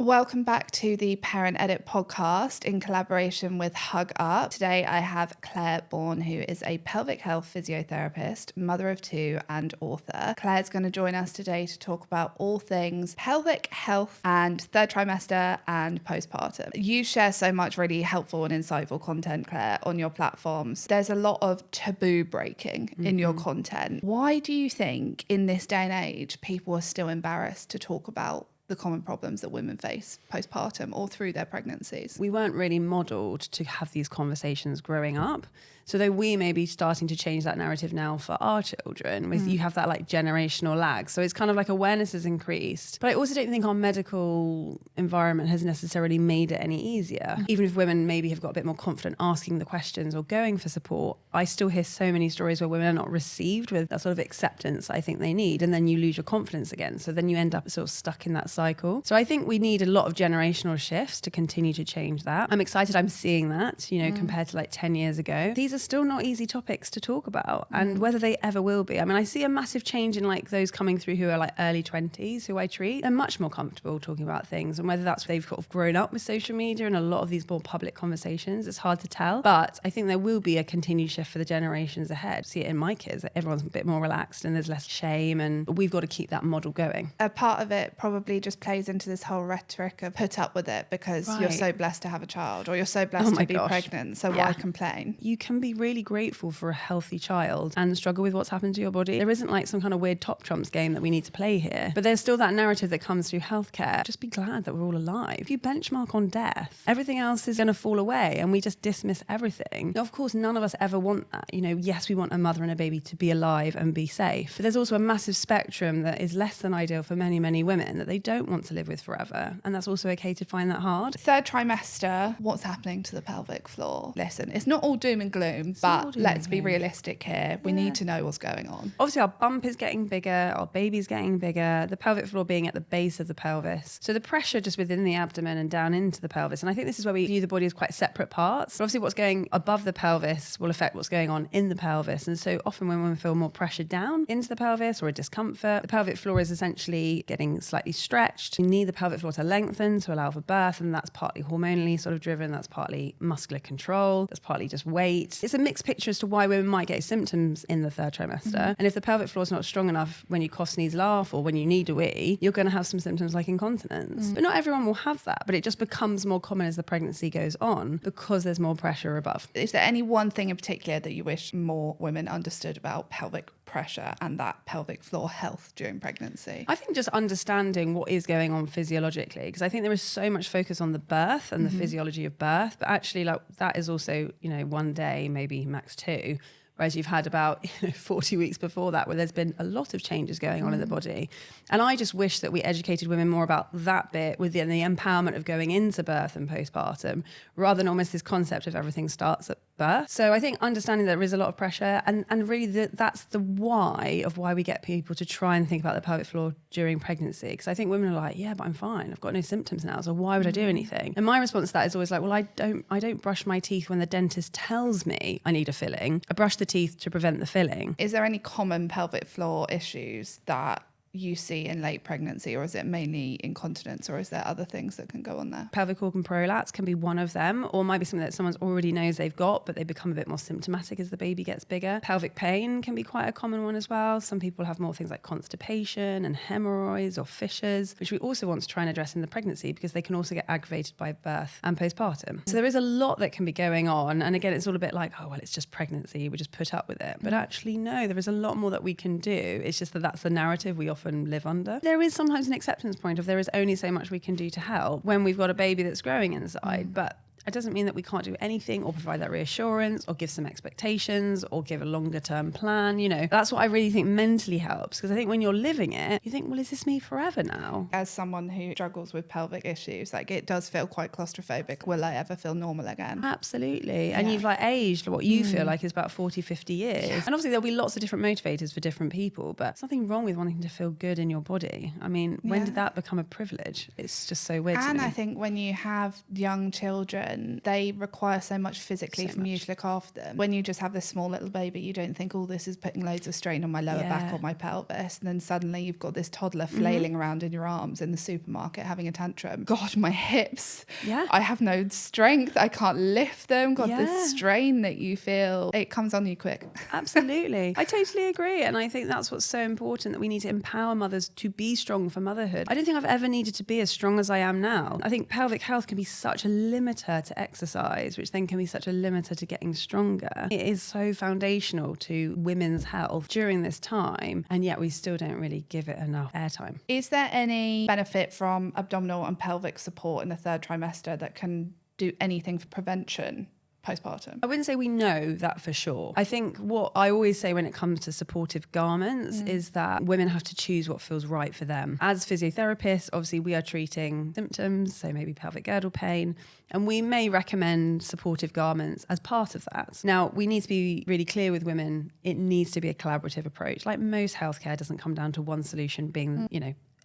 Welcome back to the Parent Edit podcast in collaboration with Hugup. Today I have Clare Bourne, who is a pelvic health physiotherapist, mother of two and author. Claire's going to join us today to talk about all things pelvic health and third trimester and postpartum. You share so much really helpful and insightful content, Clare, on your platforms. There's a lot of taboo breaking in your content. Why do you think in this day and age people are still embarrassed to talk about the common problems that women face postpartum or through their pregnancies? We weren't really modelled to have these conversations growing up. So though we may be starting to change that narrative now for our children, you have that like generational lag. So it's kind of like awareness has increased. But I also don't think our medical environment has necessarily made it any easier. Even if women maybe have got a bit more confident asking the questions or going for support, I still hear so many stories where women are not received with that sort of acceptance I think they need. And then you lose your confidence again. So then you end up sort of stuck in that cycle. So I think we need a lot of generational shifts to continue to change that. I'm excited I'm seeing that, compared to like 10 years ago. These are still not easy topics to talk about, and whether they ever will be. I mean, I see a massive change in like those coming through who are like early 20s who I treat. They're much more comfortable talking about things, and whether that's they've sort of grown up with social media and a lot of these more public conversations, it's hard to tell. But I think there will be a continued shift for the generations ahead. See it in my kids, everyone's a bit more relaxed and there's less shame, and we've got to keep that model going. A part of it probably just plays into this whole rhetoric of put up with it because you're so blessed to have a child, or you're so blessed to be pregnant, so why complain? You can be really grateful for a healthy child and struggle with what's happened to your body. There isn't like some kind of weird top trumps game that we need to play here, but there's still that narrative that comes through healthcare. Just be glad that we're all alive. If you benchmark on death, everything else is going to fall away and we just dismiss everything. Now, of course, none of us ever want that. Yes, we want a mother and a baby to be alive and be safe, but there's also a massive spectrum that is less than ideal for many, many women that they don't want to live with forever, and that's also okay to find that hard. Third trimester, what's happening to the pelvic floor? Listen, it's not all doom and gloom, but let's be realistic here. We need to know what's going on. Obviously, our bump is getting bigger, our baby's getting bigger, the pelvic floor being at the base of the pelvis. So the pressure just within the abdomen and down into the pelvis. And I think this is where we view the body as quite separate parts. But obviously, what's going above the pelvis will affect what's going on in the pelvis. And so often when women feel more pressure down into the pelvis or a discomfort, the pelvic floor is essentially getting slightly stretched. You need the pelvic floor to lengthen to allow for birth, and that's partly hormonally sort of driven, that's partly muscular control, that's partly just weight. It's a mixed picture as to why women might get symptoms in the third trimester. And if the pelvic floor is not strong enough when you cough, sneeze, laugh, or when you need a wee, you're going to have some symptoms like incontinence. But not everyone will have that, but it just becomes more common as the pregnancy goes on because there's more pressure above. Is there any one thing in particular that you wish more women understood about pelvic pressure and that pelvic floor health during pregnancy? I think just understanding what is going on physiologically, because I think there is so much focus on the birth and the physiology of birth, but actually like that is also, one day, maybe max two. Whereas you've had about 40 weeks before that where there's been a lot of changes going on in the body. And I just wish that we educated women more about that bit within the empowerment of going into birth and postpartum, rather than almost this concept of everything starts at birth. So I think understanding that there is a lot of pressure and really that's the why of why we get people to try and think about the pelvic floor during pregnancy. Because I think women are like, yeah, but I'm fine. I've got no symptoms now. So why would I do anything? And my response to that is always like, well, I don't brush my teeth when the dentist tells me I need a filling. I brush the teeth to prevent the filling. Is there any common pelvic floor issues that you see in late pregnancy, or is it mainly incontinence, or is there other things that can go on there? Pelvic organ prolapse can be one of them, or might be something that someone already knows they've got, but they become a bit more symptomatic as the baby gets bigger. Pelvic pain can be quite a common one as well. Some people have more things like constipation and hemorrhoids or fissures, which we also want to try and address in the pregnancy because they can also get aggravated by birth and postpartum. So there is a lot that can be going on. And again, it's all a bit like, oh, well, it's just pregnancy. We just put up with it. But actually, no, there is a lot more that we can do. It's just that that's the narrative we often live under. There is sometimes an acceptance point of there is only so much we can do to help when we've got a baby that's growing inside, but it doesn't mean that we can't do anything or provide that reassurance or give some expectations or give a longer term plan. That's what I really think mentally helps, because I think when you're living it, you think, well, is this me forever now? As someone who struggles with pelvic issues, like it does feel quite claustrophobic. Will I ever feel normal again? Absolutely. And you've like aged what you feel like is about 40, 50 years. Yeah. And obviously there'll be lots of different motivators for different people, but there's nothing wrong with wanting to feel good in your body. I mean, when did that become a privilege? It's just so weird to me. And I think when you have young children, children, they require so much physically from you to look after them. When you just have this small little baby, you don't think, oh, this is putting loads of strain on my lower back or my pelvis. And then suddenly you've got this toddler flailing around in your arms in the supermarket having a tantrum. God, my hips. Yeah. I have no strength. I can't lift them. God, the strain that you feel, it comes on you quick. Absolutely. I totally agree. And I think that's what's so important, that we need to empower mothers to be strong for motherhood. I don't think I've ever needed to be as strong as I am now. I think pelvic health can be such a limiter to exercise, which then can be such a limiter to getting stronger. It is so foundational to women's health during this time, and yet we still don't really give it enough airtime. Is there any benefit from abdominal and pelvic support in the third trimester that can do anything for prevention postpartum? I wouldn't say we know that for sure. I think what I always say when it comes to supportive garments is that women have to choose what feels right for them. As physiotherapists, obviously we are treating symptoms, so maybe pelvic girdle pain, and we may recommend supportive garments as part of that. Now, we need to be really clear with women, it needs to be a collaborative approach. Like most healthcare doesn't come down to one solution being,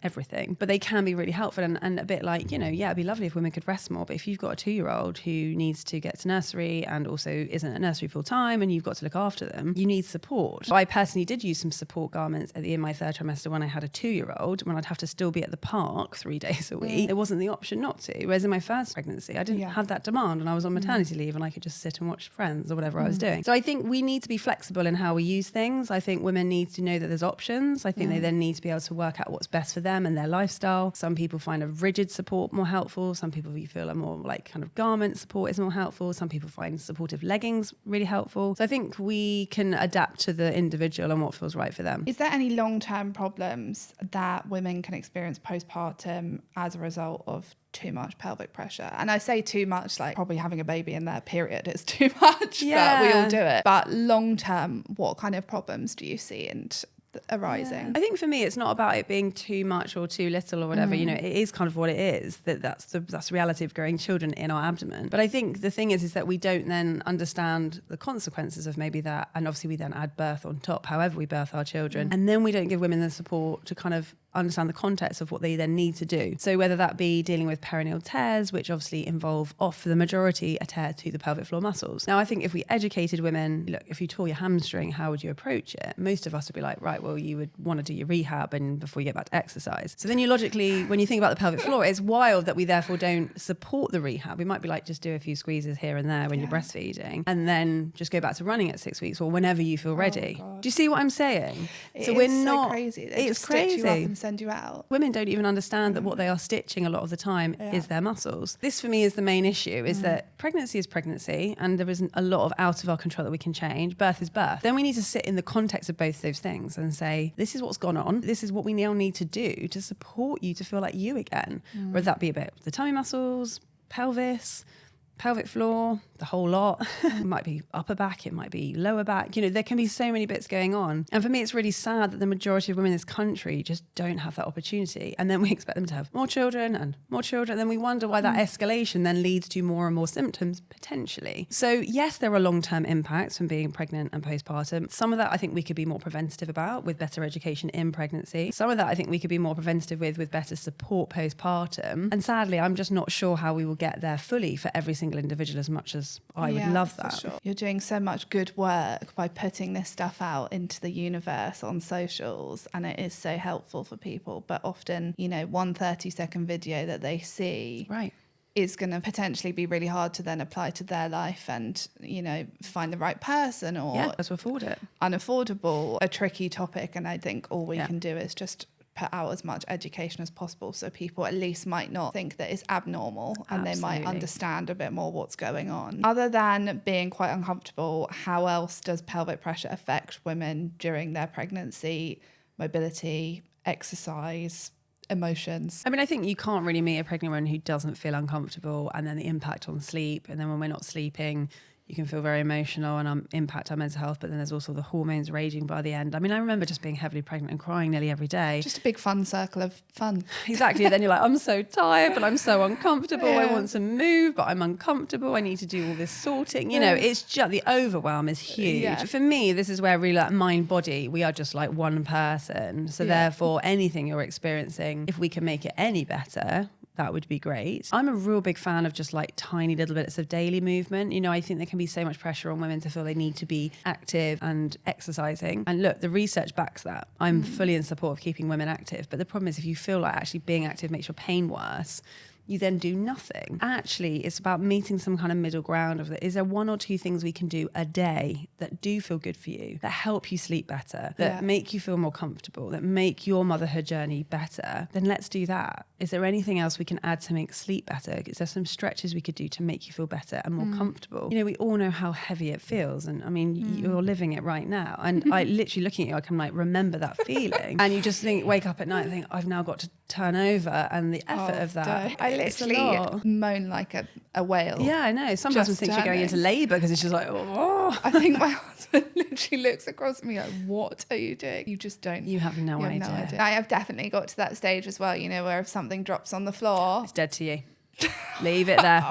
everything, but they can be really helpful, and a bit like, it'd be lovely if women could rest more, but if you've got a 2-year-old who needs to get to nursery and also isn't at nursery full time and you've got to look after them, you need support. I personally did use some support garments in my third trimester when I had a 2-year-old, when I'd have to still be at the park 3 days a week. There wasn't the option not to, whereas in my first pregnancy I didn't have that demand, and I was on maternity leave and I could just sit and watch Friends or whatever I was doing. So I think we need to be flexible in how we use things. I think women need to know that there's options. I think they then need to be able to work out what's best for them and their lifestyle. Some people find a rigid support more helpful. Some people you feel are more like kind of garment support is more helpful. Some people find supportive leggings really helpful. So I think we can adapt to the individual and what feels right for them. Is there any long-term problems that women can experience postpartum as a result of too much pelvic pressure? And I say too much, like probably having a baby in their period is too much, but we all do it. But long-term, what kind of problems do you see arising? I think for me it's not about it being too much or too little or whatever. It is kind of what it is, that's the reality of growing children in our abdomen. But I think the thing is that we don't then understand the consequences of maybe that, and obviously we then add birth on top, however we birth our children, and then we don't give women the support to kind of understand the context of what they then need to do. So whether that be dealing with perineal tears, which obviously involve, for the majority, a tear to the pelvic floor muscles. Now, I think if we educated women, look, if you tore your hamstring, how would you approach it? Most of us would be like, right, well, you would want to do your rehab and before you get back to exercise. So then you logically, when you think about the pelvic floor, it's wild that we therefore don't support the rehab. We might be like, just do a few squeezes here and there when you're breastfeeding, and then just go back to running at 6 weeks or whenever you feel ready. Do you see what I'm saying? So we're not crazy. They it's just crazy. Stitch you up and send you out. Women don't even understand that what they are stitching a lot of the time is their muscles. This for me is the main issue, is that pregnancy is pregnancy and there isn't a lot of out of our control that we can change. Birth is birth. Then we need to sit in the context of both those things and say, this is what's gone on. This is what we now need to do to support you to feel like you again. Whether that be a bit of the tummy muscles, pelvis, pelvic floor, the whole lot. It might be upper back, it might be lower back. There can be so many bits going on. And for me, it's really sad that the majority of women in this country just don't have that opportunity. And then we expect them to have more children and more children. And then we wonder why that escalation then leads to more and more symptoms potentially. So yes, there are long-term impacts from being pregnant and postpartum. Some of that I think we could be more preventative about with better education in pregnancy. Some of that I think we could be more preventative with better support postpartum. And sadly, I'm just not sure how we will get there fully for every single individual, as much as I would love that. Sure. You're doing so much good work by putting this stuff out into the universe on socials, and it is so helpful for people. But often, 1 30-second video that they see is going to potentially be really hard to then apply to their life and, find the right person or to afford it. Unaffordable, a tricky topic. And I think all we can do is just put out as much education as possible so people at least might not think that it's abnormal and they might understand a bit more what's going on. Other than being quite uncomfortable, how else does pelvic pressure affect women during their pregnancy? Mobility, exercise, emotions? I mean, I think you can't really meet a pregnant woman who doesn't feel uncomfortable, and then the impact on sleep, and then when we're not sleeping, you can feel very emotional and impact our mental health, but then there's also the hormones raging by the end. I mean, I remember just being heavily pregnant and crying nearly every day. Just a big fun circle of fun. Exactly. Then you're like, I'm so tired, but I'm so uncomfortable. I want to move, but I'm uncomfortable. I need to do all this sorting. It's just, the overwhelm is huge. Yeah. For me, this is where really like mind, body, we are just like one person. So therefore anything you're experiencing, if we can make it any better, that would be great. I'm a real big fan of just like tiny little bits of daily movement. You know, I think there can be so much pressure on women to feel they need to be active and exercising. And look, the research backs that. I'm fully in support of keeping women active. But the problem is if you feel like actually being active makes your pain worse, you then do nothing. Actually, it's about meeting some kind of middle ground of it. Is there one or two things we can do a day that do feel good for you, that help you sleep better, that make you feel more comfortable, that make your motherhood journey better? Then let's do that. Is there anything else we can add to make sleep better? Is there some stretches we could do to make you feel better and more comfortable? You know, we all know how heavy it feels. And I mean, you're living it right now. And I literally looking at you, I can like remember that feeling. And you just think, wake up at night and think, I've now got to turn over, and the effort of that. I literally moan like a whale. Yeah, I know. Some husbands think you're going into labour because it's just like, oh. I think my husband literally looks across at me like, what are you doing? You just don't. You have no idea. No idea. I have definitely got to that stage as well, you know, where if something drops on the floor, it's dead to you. Leave it there.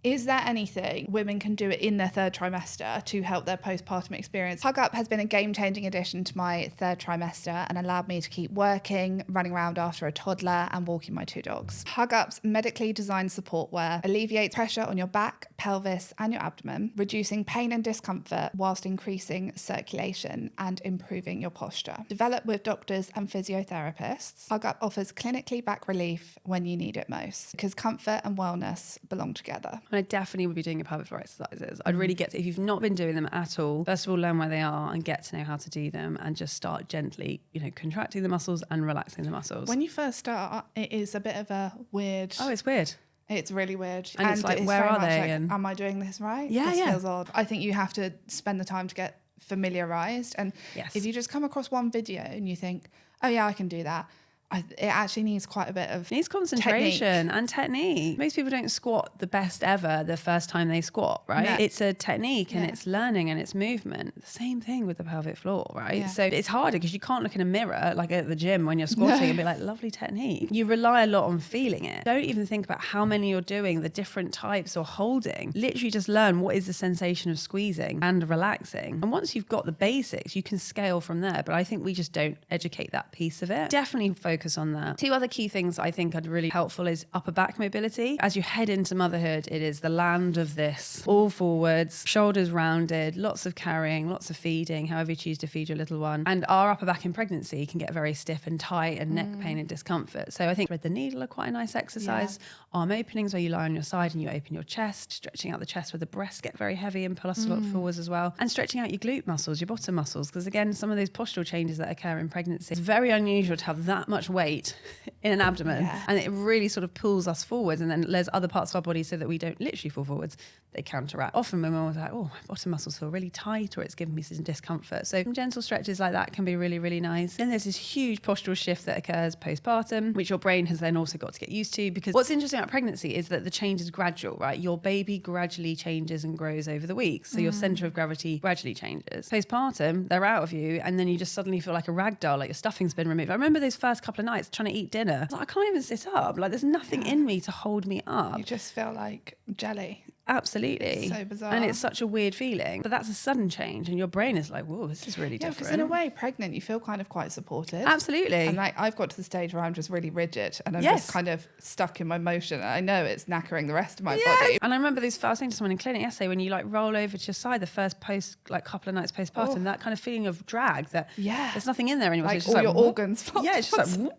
Is there anything women can do in their third trimester to help their postpartum experience? Hugup has been a game-changing addition to my third trimester and allowed me to keep working, running around after a toddler and walking my 2 dogs. Hugup's medically designed support wear alleviates pressure on your back, pelvis and your abdomen, reducing pain and discomfort whilst increasing circulation and improving your posture. Developed with doctors and physiotherapists, Hugup offers clinically back relief when you need it most, because comfort and wellness belong together. I definitely would be doing your pelvic floor exercises. I'd really get to, if you've not been doing them at all, first of all, learn where they are and get to know how to do them, and just start gently, you know, contracting the muscles and relaxing the muscles. When you first start, it is a bit of a weird... Oh, it's weird. It's really weird. And it's like, where are they? Like, and am I doing this right? Yeah, this yeah. feels odd. I think you have to spend the time to get familiarised. And if you just come across one video and you think, oh yeah, I can do that, it actually needs quite a bit of concentration and technique. Most people don't squat the best ever the first time they squat, right? No. It's a technique and it's learning and it's movement. The same thing with the pelvic floor, right? Yeah. So it's harder because you can't look in a mirror like at the gym when you're squatting and be like, lovely technique. You rely a lot on feeling it. Don't even think about how many you're doing, the different types or holding. Literally just learn what is the sensation of squeezing and relaxing. And once you've got the basics, you can scale from there. But I think we just don't educate that piece of it. Definitely focus on that. 2 other key things I think are really helpful is upper back mobility. As you head into motherhood, it is the land of this. All forwards, shoulders rounded, lots of carrying, lots of feeding, however you choose to feed your little one. And our upper back in pregnancy can get very stiff and tight and neck pain and discomfort. So I think thread the needle are quite a nice exercise. Arm openings where you lie on your side and you open your chest, stretching out the chest where the breasts get very heavy and pull us a lot forwards as well. And stretching out your glute muscles, your bottom muscles, because again, some of those postural changes that occur in pregnancy, it's very unusual to have that much weight in an abdomen, and it really sort of pulls us forwards, and then there's other parts of our body so that we don't literally fall forwards, they counteract. Often when we're like, oh, my bottom muscles feel really tight, or it's giving me some discomfort, so some gentle stretches like that can be really, really nice. Then there's this huge postural shift that occurs postpartum, which your brain has then also got to get used to, because what's interesting about pregnancy is that the change is gradual, right? Your baby gradually changes and grows over the weeks, so your center of gravity gradually changes. Postpartum, they're out of you, and then you just suddenly feel like a rag doll, like your stuffing's been removed. I remember those first couple of nights trying to eat dinner. I was like, I can't even sit up. Like, there's nothing in me to hold me up. You just feel like jelly. Absolutely. It's so bizarre. And it's such a weird feeling. But that's a sudden change, and your brain is like, whoa, this is really different. Because in a way, pregnant, you feel kind of quite supported. Absolutely. And like, I've got to the stage where I'm just really rigid and I'm just kind of stuck in my motion. And I know it's knackering the rest of my body. And I remember this, I was saying to someone in clinic yesterday, when you like roll over to your side the first couple of nights postpartum, that kind of feeling of drag that there's nothing in there anymore. Like so it's all your organs. Yeah, it's just like,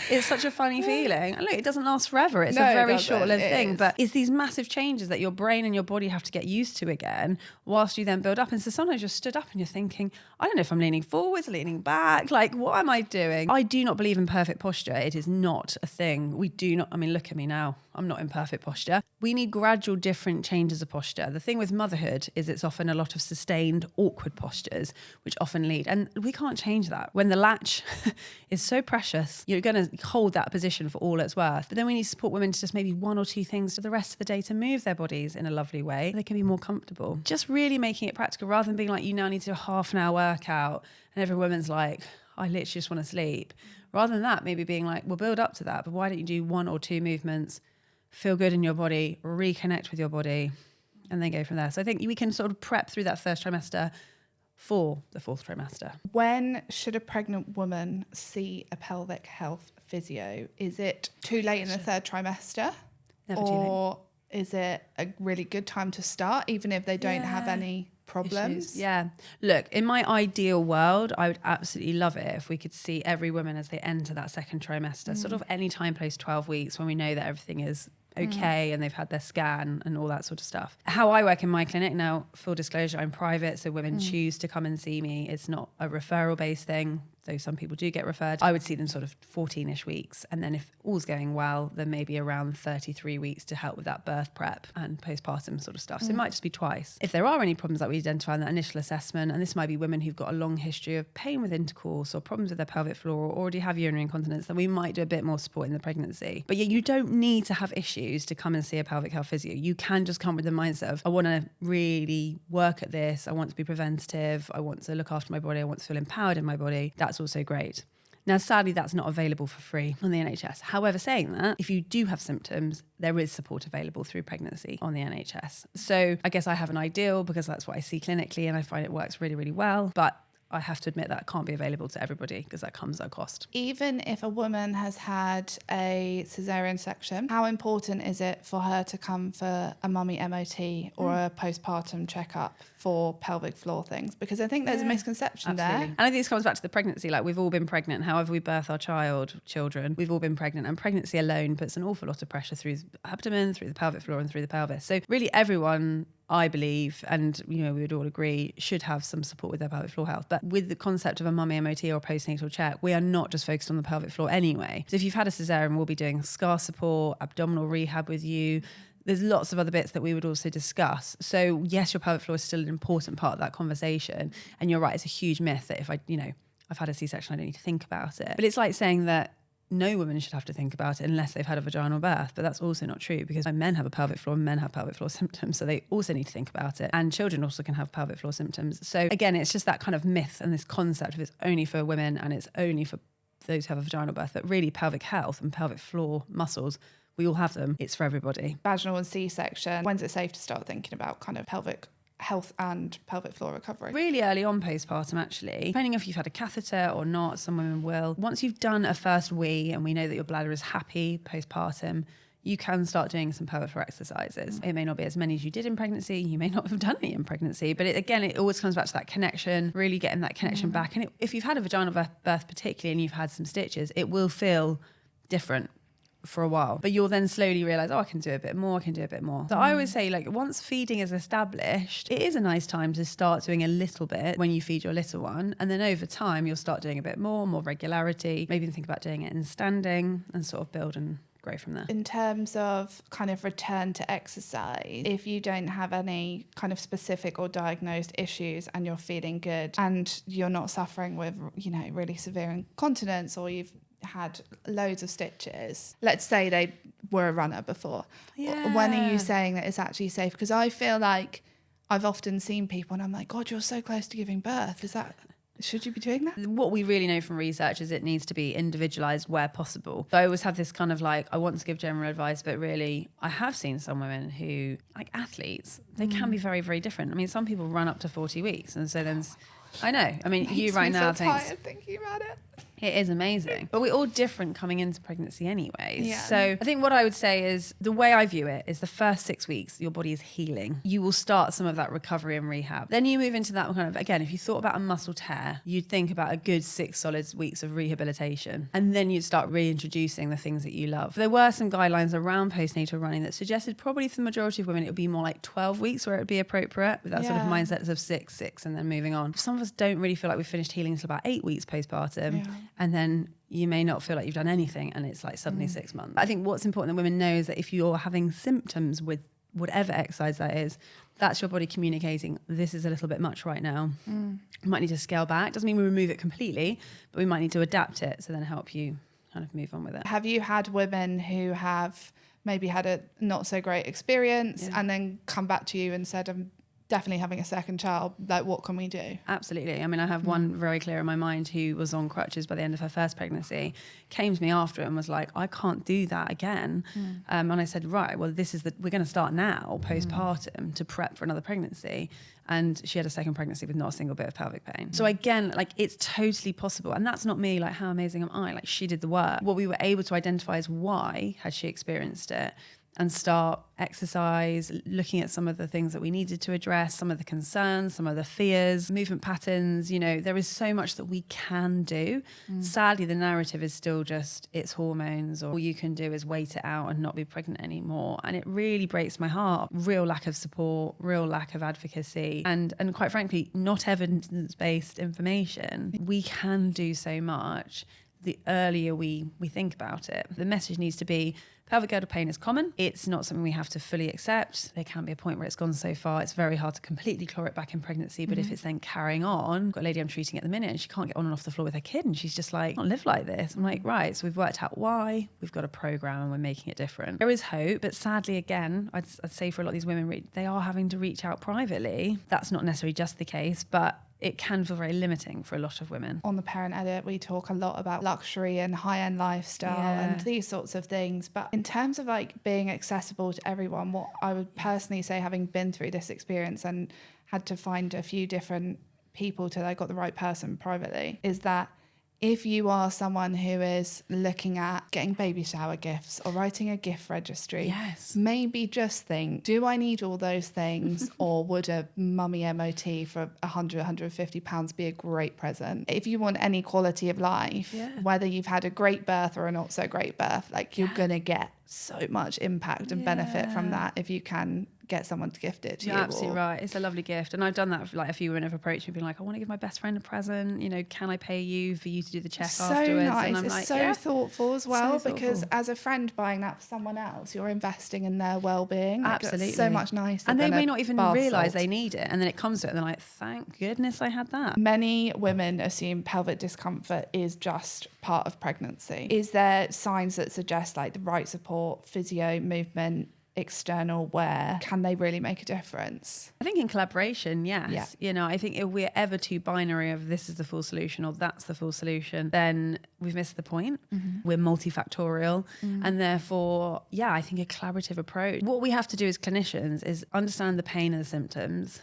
it's such a funny feeling. And look, it doesn't last forever. It's a very short-lived thing. But it's these massive changes that your brain and your body have to get used to again whilst you then build up. And so sometimes you're stood up and you're thinking, I don't know if I'm leaning forwards, leaning back. Like, what am I doing? I do not believe in perfect posture. It is not a thing. We do not, I mean, look at me now. I'm not in perfect posture. We need gradual different changes of posture. The thing with motherhood is it's often a lot of sustained, awkward postures, which often lead. And we can't change that. When the latch is so precious, you're going to hold that position for all it's worth. But then we need to support women to just maybe 1 or 2 things for the rest of the day to move their bodies in a lovely way. They can be more comfortable. Just really making it practical rather than being like, you now need to do a half an hour workout and every woman's like, I literally just want to sleep. Rather than that, maybe being like, we'll build up to that, but why don't you do 1 or 2 movements, feel good in your body, reconnect with your body, and then go from there. So I think we can sort of prep through that first trimester for the 4th trimester. When should a pregnant woman see a pelvic health physio? Is it too late in the 3rd trimester? Never too late. Or is it a really good time to start, even if they don't have any problems? Issues. Yeah. Look, in my ideal world, I would absolutely love it if we could see every woman as they enter that 2nd trimester, sort of any time post 12 weeks when we know that everything is okay and they've had their scan and all that sort of stuff. How I work in my clinic now, full disclosure, I'm private, so women choose to come and see me. It's not a referral based thing, though some people do get referred. I would see them sort of 14-ish weeks, and then if all's going well, then maybe around 33 weeks to help with that birth prep and postpartum sort of stuff. So it might just be twice. If there are any problems that we identify in that initial assessment, and this might be women who've got a long history of pain with intercourse or problems with their pelvic floor or already have urinary incontinence, then we might do a bit more support in the pregnancy. But yeah, you don't need to have issues to come and see a pelvic health physio. You can just come with the mindset of, I want to really work at this. I want to be preventative. I want to look after my body. I want to feel empowered in my body. That's also great. Now, sadly, that's not available for free on the NHS. However, saying that, if you do have symptoms, there is support available through pregnancy on the NHS. So I guess I have an ideal because that's what I see clinically and I find it works really, really well. But I have to admit that can't be available to everybody because that comes at a cost. Even if a woman has had a cesarean section, how important is it for her to come for a mummy MOT or a postpartum checkup for pelvic floor things? Because I think there's a misconception there. And I think this comes back to the pregnancy. Like, we've all been pregnant. However we birth our children, we've all been pregnant. And pregnancy alone puts an awful lot of pressure through the abdomen, through the pelvic floor and through the pelvis. So really everyone, I believe, and we would all agree, should have some support with their pelvic floor health. But with the concept of a mummy MOT or postnatal check, we are not just focused on the pelvic floor anyway. So if you've had a cesarean, we'll be doing scar support, abdominal rehab with you. There's lots of other bits that we would also discuss. So yes, your pelvic floor is still an important part of that conversation. And you're right, it's a huge myth that if I've had a C-section, I don't need to think about it. But it's like saying that no woman should have to think about it unless they've had a vaginal birth. But that's also not true, because men have a pelvic floor and men have pelvic floor symptoms. So they also need to think about it. And children also can have pelvic floor symptoms. So again, it's just that kind of myth and this concept of it's only for women and it's only for those who have a vaginal birth. But really, pelvic health and pelvic floor muscles, we all have them. It's for everybody. Vaginal and C-section, when's it safe to start thinking about kind of pelvic health and pelvic floor recovery? Really early on postpartum, actually. Depending if you've had a catheter or not, some women will. Once you've done a first wee and we know that your bladder is happy postpartum, you can start doing some pelvic floor exercises. It may not be as many as you did in pregnancy. You may not have done any in pregnancy, but it always comes back to that connection, really getting that connection back. And if you've had a vaginal birth particularly and you've had some stitches, it will feel different for a while, but you'll then slowly realize, I can do a bit more. So I always say, like, once feeding is established, it is a nice time to start doing a little bit when you feed your little one, and then over time you'll start doing a bit more regularity, maybe think about doing it in standing and sort of build and grow from there. In terms of kind of return to exercise, if you don't have any kind of specific or diagnosed issues and you're feeling good and you're not suffering with, really severe incontinence, or you've had loads of stitches, let's say they were a runner before, when are you saying that it's actually safe? Because I feel like I've often seen people and I'm like, God, you're so close to giving birth. Should you be doing that? What we really know from research is it needs to be individualized where possible. So I always have this kind of like, I want to give general advice, but really I have seen some women who, like athletes, they can be very, very different. I mean, some people run up to 40 weeks. And so then, I know. I mean, you right now think thinking about it. It is amazing. But we're all different coming into pregnancy anyways. Yeah. So I think what I would say is, the way I view it is the first 6 weeks, your body is healing. You will start some of that recovery and rehab. Then you move into that kind of, again, if you thought about a muscle tear, you'd think about a good 6 solid weeks of rehabilitation. And then you'd start reintroducing the things that you love. There were some guidelines around postnatal running that suggested probably for the majority of women, it would be more like 12 weeks where it would be appropriate, with that sort of mindset of 6, and then moving on. Some of us don't really feel like we've finished healing until about 8 weeks postpartum. And then you may not feel like you've done anything and it's like suddenly 6 months. I think what's important that women know is that if you're having symptoms with whatever exercise that is, that's your body communicating, this is a little bit much right now. You might need to scale back. Doesn't mean we remove it completely, but we might need to adapt it to then help you kind of move on with it. Have you had women who have maybe had a not so great experience and then come back to you and said, I'm definitely having a second child, like what can we do? Absolutely. I mean, I have one very clear in my mind who was on crutches by the end of her first pregnancy, came to me after it and was like, I can't do that again. And I said, right, well, we're going to start now, postpartum, to prep for another pregnancy. And she had a second pregnancy with not a single bit of pelvic pain. So again, like, it's totally possible. And that's not me, like, how amazing am I? Like, she did the work. What we were able to identify is why had she experienced it, and start exercise, looking at some of the things that we needed to address, some of the concerns, some of the fears, movement patterns. You know, there is so much that we can do. Sadly, the narrative is still just, it's hormones, or all you can do is wait it out and not be pregnant anymore. And it really breaks my heart. Real lack of support, real lack of advocacy, and quite frankly, not evidence-based information. We can do so much the earlier we think about it. The message needs to be, pelvic girdle pain is common. It's not something we have to fully accept. There can be a point where it's gone so far, it's very hard to completely claw it back in pregnancy. But if it's then carrying on, I've got a lady I'm treating at the minute and she can't get on and off the floor with her kid. And she's just like, I can't live like this. I'm like, right, so we've worked out why, we've got a program and we're making it different. There is hope, but sadly, again, I'd say for a lot of these women, they are having to reach out privately. That's not necessarily just the case, but it can feel very limiting for a lot of women. On the Parent Edit, we talk a lot about luxury and high-end lifestyle and these sorts of things. But in terms of like being accessible to everyone, what I would personally say, having been through this experience and had to find a few different people till I got the right person privately, is that if you are someone who is looking at getting baby shower gifts or writing a gift registry, maybe just think, do I need all those things? Or would a mummy MOT for £100, £150 be a great present? If you want any quality of life, whether you've had a great birth or a not so great birth, like you're going to get so much impact and benefit from that if you can get someone to gift it to you. You're absolutely right. It's a lovely gift. And I've done that for like a few women have approached me being like, I want to give my best friend a present. You know, can I pay you for you to do the check afterwards? Nice. And I'm it's like, so thoughtful as well, so because thoughtful. as a friend buying that for someone else, you're investing in their well-being. Absolutely. It's so much nicer. And they than may a not even bath realise salt. they need it. And then it comes to it and they're like, thank goodness I had that. Many women assume pelvic discomfort is just part of pregnancy. Is there signs that suggest like the right support, physio, movement, external wear, can they really make a difference? I think in collaboration, yes. Yeah. You know, I think if we're ever too binary of this is the full solution or that's the full solution, then we've missed the point. We're multifactorial. And therefore, I think a collaborative approach. What we have to do as clinicians is understand the pain and the symptoms,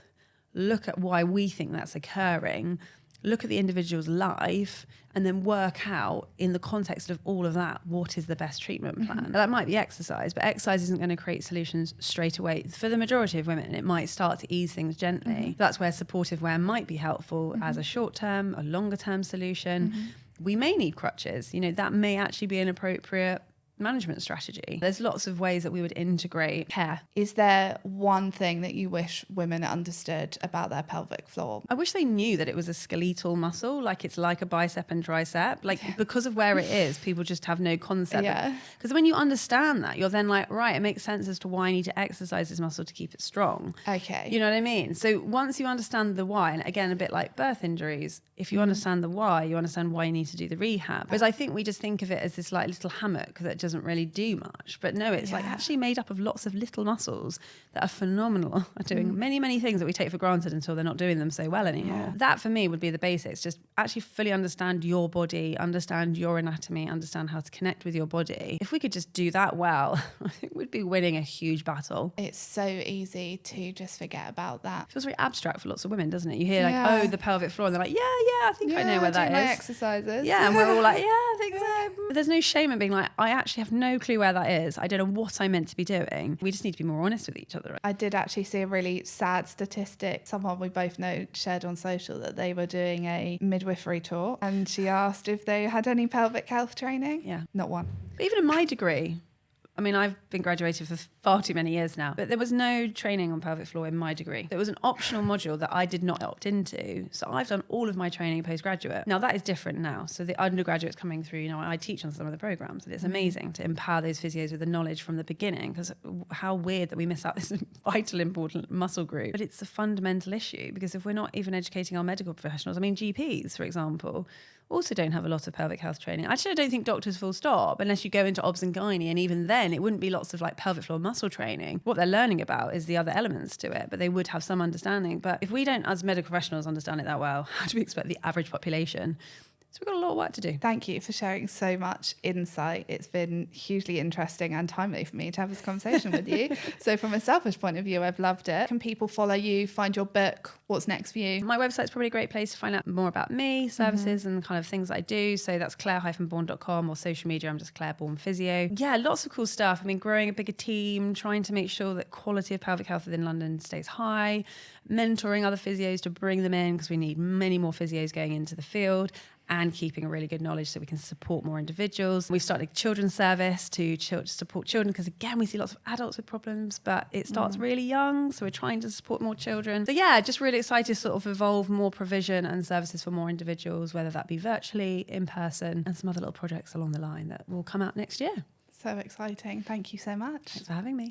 look at why we think that's occurring, look at the individual's life, and then work out in the context of all of that, what is the best treatment plan? That might be exercise, but exercise isn't going to create solutions straight away. For the majority of women, it might start to ease things gently. That's where supportive wear might be helpful as a short-term, a longer-term solution. We may need crutches. You know, that may actually be an appropriate management strategy. There's lots of ways that we would integrate care. Is there one thing that you wish women understood about their pelvic floor? I wish they knew that it was a skeletal muscle, like it's like a bicep and tricep. Like because of where it is, people just have no concept. Because when you understand that, you're then like, right, it makes sense as to why I need to exercise this muscle to keep it strong. Okay. You know what I mean? So once you understand the why, and again, a bit like birth injuries, if you understand the why, you understand why you need to do the rehab. Because I think we just think of it as this like little hammock that doesn't really do much. But no, it's like actually made up of lots of little muscles that are phenomenal at doing many, many things that we take for granted until they're not doing them so well anymore. That for me would be the basics. Just actually fully understand your body, understand your anatomy, understand how to connect with your body. If we could just do that well, I think we'd be winning a huge battle. It's so easy to just forget about that. It feels very abstract for lots of women, doesn't it? You hear like, oh, the pelvic floor, and they're like, I think I know where that is. My exercises. Yeah, and we're all like, I think so. But there's no shame in being like, I actually have no clue where that is. I don't know what I'm meant to be doing. We just need to be more honest with each other. I did actually see a really sad statistic. Someone we both know shared on social that they were doing a midwifery tour and she asked if they had any pelvic health training. Yeah. Not one. But even in my degree, I mean, I've been graduated for far too many years now, but there was no training on pelvic floor in my degree. There was an optional module that I did not opt into. So I've done all of my training postgraduate. Now that is different now. So the undergraduates coming through, you know, I teach on some of the programs and it's amazing to empower those physios with the knowledge from the beginning, because how weird that we miss out this vital, important muscle group. But it's a fundamental issue because if we're not even educating our medical professionals, I mean, GPs, for example, also don't have a lot of pelvic health training. Actually, I don't think doctors full stop, unless you go into obs and gynae, and even then again, it wouldn't be lots of like pelvic floor muscle training. What they're learning about is the other elements to it, but they would have some understanding. But if we don't, as medical professionals, understand it that well, how do we expect the average population? So we've got a lot of work to do. Thank you for sharing so much insight. It's been hugely interesting and timely for me to have this conversation with you. So from a selfish point of view, I've loved it. Can people follow you, find your book? What's next for you? My website's probably a great place to find out more about me, services and kind of things that I do. So that's clare-bourne.com, or social media, I'm just Clare Bourne Physio. Yeah, lots of cool stuff. I mean, growing a bigger team, trying to make sure that quality of pelvic health within London stays high, mentoring other physios to bring them in because we need many more physios going into the field, and keeping a really good knowledge so we can support more individuals. We've started a children's service to support children because, again, we see lots of adults with problems, but it starts really young. So we're trying to support more children. So yeah, just really excited to sort of evolve more provision and services for more individuals, whether that be virtually, in person, and some other little projects along the line that will come out next year. So exciting. Thank you so much. Thanks for having me.